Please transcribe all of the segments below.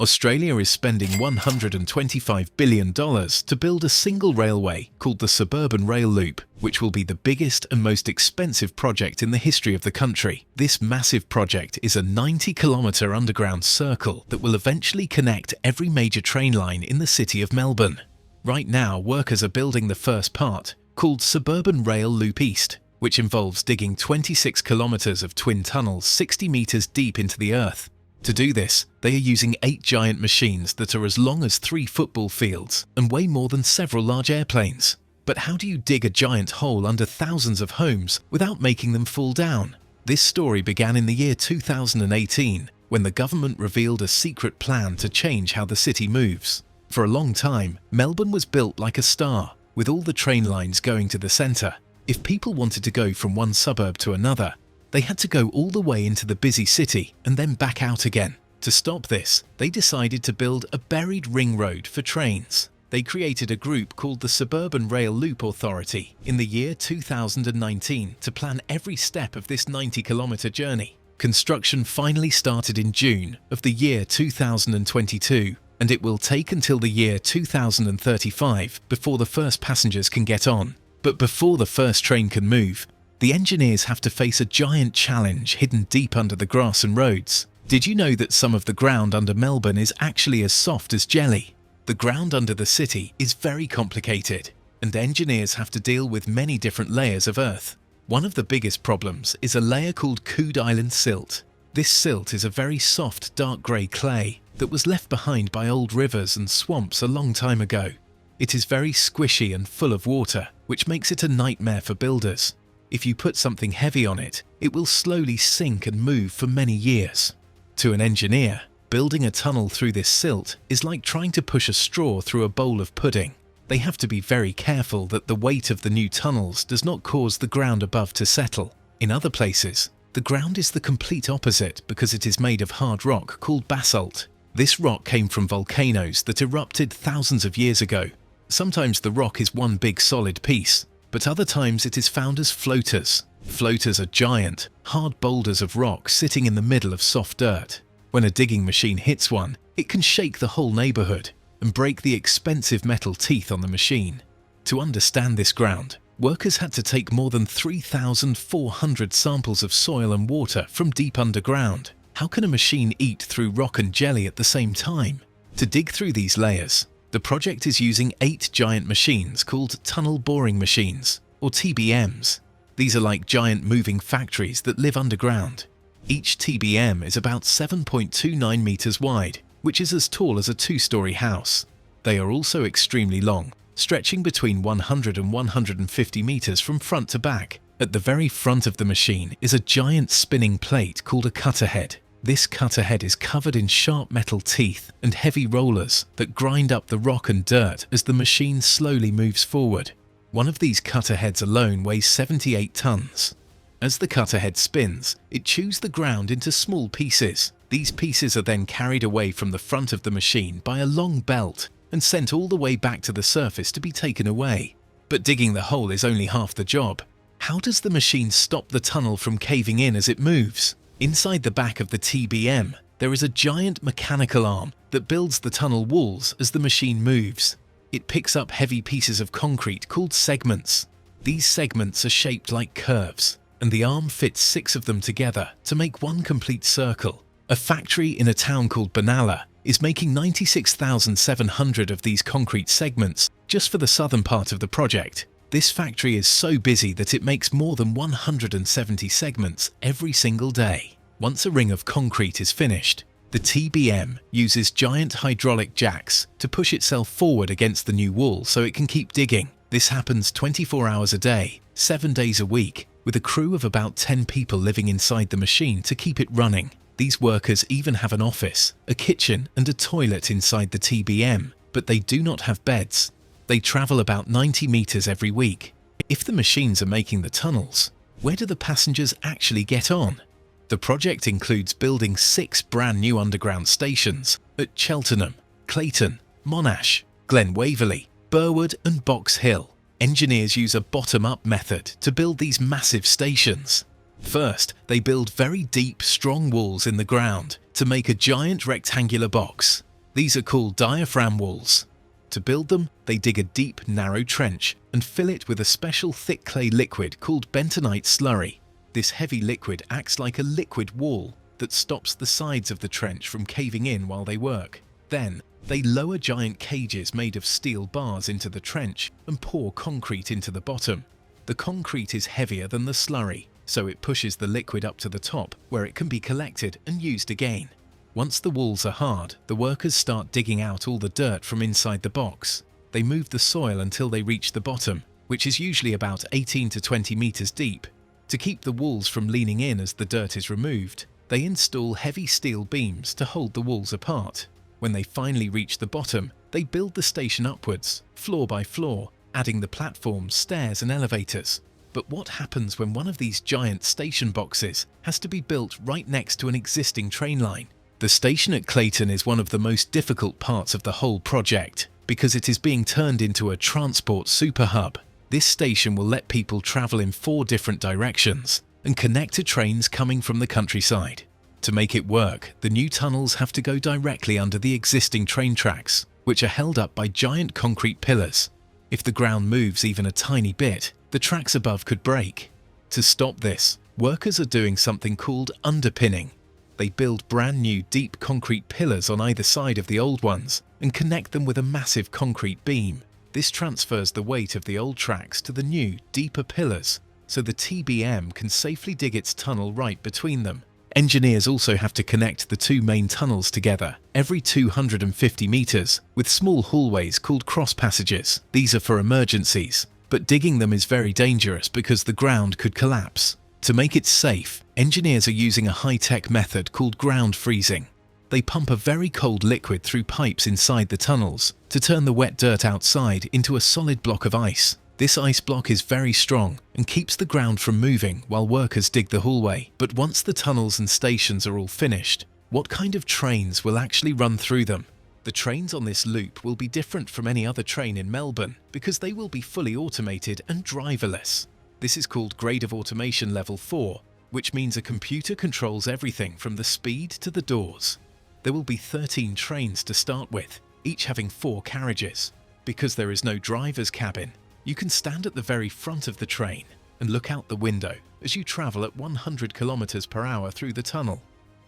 Australia is spending $125 billion to build a single railway called the Suburban Rail Loop, which will be the biggest and most expensive project in the history of the country. This massive project is a 90-kilometre underground circle that will eventually connect every major train line in the city of Melbourne. Right now, workers are building the first part, called Suburban Rail Loop East, which involves digging 26 kilometres of twin tunnels 60 metres deep into the earth. To do this, they are using 8 giant machines that are as long as 3 football fields and weigh more than several large airplanes. But how do you dig a giant hole under thousands of homes without making them fall down? This story began in the year 2018, when the government revealed a secret plan to change how the city moves. For a long time, Melbourne was built like a star, with all the train lines going to the centre. If people wanted to go from one suburb to another, they had to go all the way into the busy city and then back out again. To stop this, they decided to build a buried ring road for trains. They created a group called the Suburban Rail Loop Authority in the year 2019 to plan every step of this 90-kilometre journey. Construction finally started in June of the year 2022, and it will take until the year 2035 before the first passengers can get on. But before the first train can move, the engineers have to face a giant challenge hidden deep under the grass and roads. Did you know that some of the ground under Melbourne is actually as soft as jelly? The ground under the city is very complicated, and engineers have to deal with many different layers of earth. One of the biggest problems is a layer called Coode Island silt. This silt is a very soft dark grey clay that was left behind by old rivers and swamps a long time ago. It is very squishy and full of water, which makes it a nightmare for builders. If you put something heavy on it, it will slowly sink and move for many years. To an engineer, building a tunnel through this silt is like trying to push a straw through a bowl of pudding. They have to be very careful that the weight of the new tunnels does not cause the ground above to settle. In other places, the ground is the complete opposite because it is made of hard rock called basalt. This rock came from volcanoes that erupted thousands of years ago. Sometimes the rock is one big solid piece, but other times it is found as floaters. Floaters are giant, hard boulders of rock sitting in the middle of soft dirt. When a digging machine hits one, it can shake the whole neighbourhood and break the expensive metal teeth on the machine. To understand this ground, workers had to take more than 3,400 samples of soil and water from deep underground. How can a machine eat through rock and jelly at the same time? To dig through these layers, the project is using 8 giant machines called tunnel boring machines, or TBMs. These are like giant moving factories that live underground. Each TBM is about 7.29 meters wide, which is as tall as a 2-story house. They are also extremely long, stretching between 100 and 150 meters from front to back. At the very front of the machine is a giant spinning plate called a cutter head. This cutter head is covered in sharp metal teeth and heavy rollers that grind up the rock and dirt as the machine slowly moves forward. One of these cutter heads alone weighs 78 tons. As the cutter head spins, it chews the ground into small pieces. These pieces are then carried away from the front of the machine by a long belt and sent all the way back to the surface to be taken away. But digging the hole is only half the job. How does the machine stop the tunnel from caving in as it moves? Inside the back of the TBM, there is a giant mechanical arm that builds the tunnel walls as the machine moves. It picks up heavy pieces of concrete called segments. These segments are shaped like curves, and the arm fits 6 of them together to make one complete circle. A factory in a town called Benalla is making 96,700 of these concrete segments just for the southern part of the project. This factory is so busy that it makes more than 170 segments every single day. Once a ring of concrete is finished, the TBM uses giant hydraulic jacks to push itself forward against the new wall so it can keep digging. This happens 24 hours a day, 7 days a week, with a crew of about 10 people living inside the machine to keep it running. These workers even have an office, a kitchen and a toilet inside the TBM, but they do not have beds. They travel about 90 meters every week. If the machines are making the tunnels, where do the passengers actually get on? The project includes building 6 brand new underground stations at Cheltenham, Clayton, Monash, Glen Waverley, Burwood and Box Hill. Engineers use a bottom-up method to build these massive stations. First, they build very deep, strong walls in the ground to make a giant rectangular box. These are called diaphragm walls. To build them, they dig a deep, narrow trench and fill it with a special thick clay liquid called bentonite slurry. This heavy liquid acts like a liquid wall that stops the sides of the trench from caving in while they work. Then, they lower giant cages made of steel bars into the trench and pour concrete into the bottom. The concrete is heavier than the slurry, so it pushes the liquid up to the top where it can be collected and used again. Once the walls are hard, the workers start digging out all the dirt from inside the box. They move the soil until they reach the bottom, which is usually about 18 to 20 meters deep. To keep the walls from leaning in as the dirt is removed, they install heavy steel beams to hold the walls apart. When they finally reach the bottom, they build the station upwards, floor by floor, adding the platforms, stairs and elevators. But what happens when one of these giant station boxes has to be built right next to an existing train line? The station at Clayton is one of the most difficult parts of the whole project because it is being turned into a transport super hub. This station will let people travel in 4 different directions and connect to trains coming from the countryside. To make it work, the new tunnels have to go directly under the existing train tracks, which are held up by giant concrete pillars. If the ground moves even a tiny bit, the tracks above could break. To stop this, workers are doing something called underpinning. They build brand new deep concrete pillars on either side of the old ones and connect them with a massive concrete beam. This transfers the weight of the old tracks to the new, deeper pillars, so the TBM can safely dig its tunnel right between them. Engineers also have to connect the 2 main tunnels together every 250 meters with small hallways called cross passages. These are for emergencies, but digging them is very dangerous because the ground could collapse. To make it safe, engineers are using a high-tech method called ground freezing. They pump a very cold liquid through pipes inside the tunnels to turn the wet dirt outside into a solid block of ice. This ice block is very strong and keeps the ground from moving while workers dig the hallway. But once the tunnels and stations are all finished, what kind of trains will actually run through them? The trains on this loop will be different from any other train in Melbourne because they will be fully automated and driverless. This is called Grade of Automation Level 4, which means a computer controls everything from the speed to the doors. There will be 13 trains to start with, each having 4 carriages. Because there is no driver's cabin, you can stand at the very front of the train and look out the window as you travel at 100 kilometers per hour through the tunnel.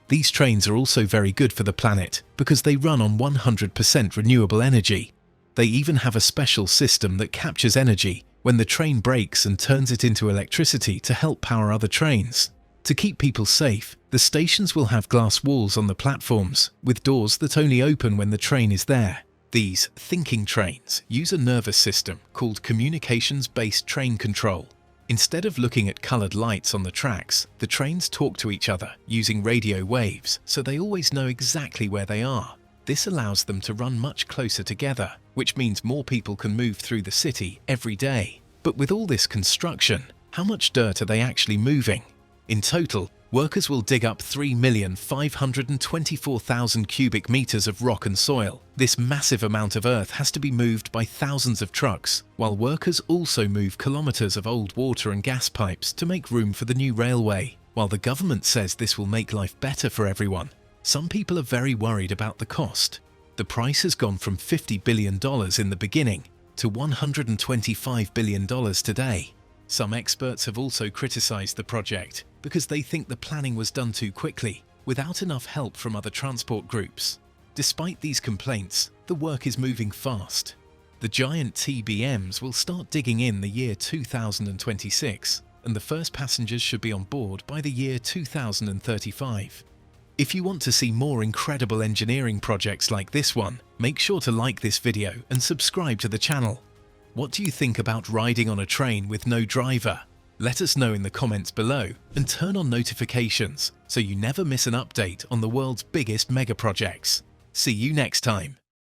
These trains are also very good for the planet because they run on 100% renewable energy. They even have a special system that captures energy when the train brakes and turns it into electricity to help power other trains. To keep people safe, the stations will have glass walls on the platforms with doors that only open when the train is there. These thinking trains use a nervous system called communications-based train control. Instead of looking at coloured lights on the tracks, the trains talk to each other using radio waves so they always know exactly where they are. This allows them to run much closer together, which means more people can move through the city every day. But with all this construction, how much dirt are they actually moving? In total, workers will dig up 3,524,000 cubic meters of rock and soil. This massive amount of earth has to be moved by thousands of trucks, while workers also move kilometers of old water and gas pipes to make room for the new railway. While the government says this will make life better for everyone, some people are very worried about the cost. The price has gone from $50 billion in the beginning to $125 billion today. Some experts have also criticized the project because they think the planning was done too quickly, without enough help from other transport groups. Despite these complaints, the work is moving fast. The giant TBMs will start digging in the year 2026, and the first passengers should be on board by the year 2035. If you want to see more incredible engineering projects like this one, make sure to like this video and subscribe to the channel. What do you think about riding on a train with no driver? Let us know in the comments below and turn on notifications so you never miss an update on the world's biggest mega projects. See you next time.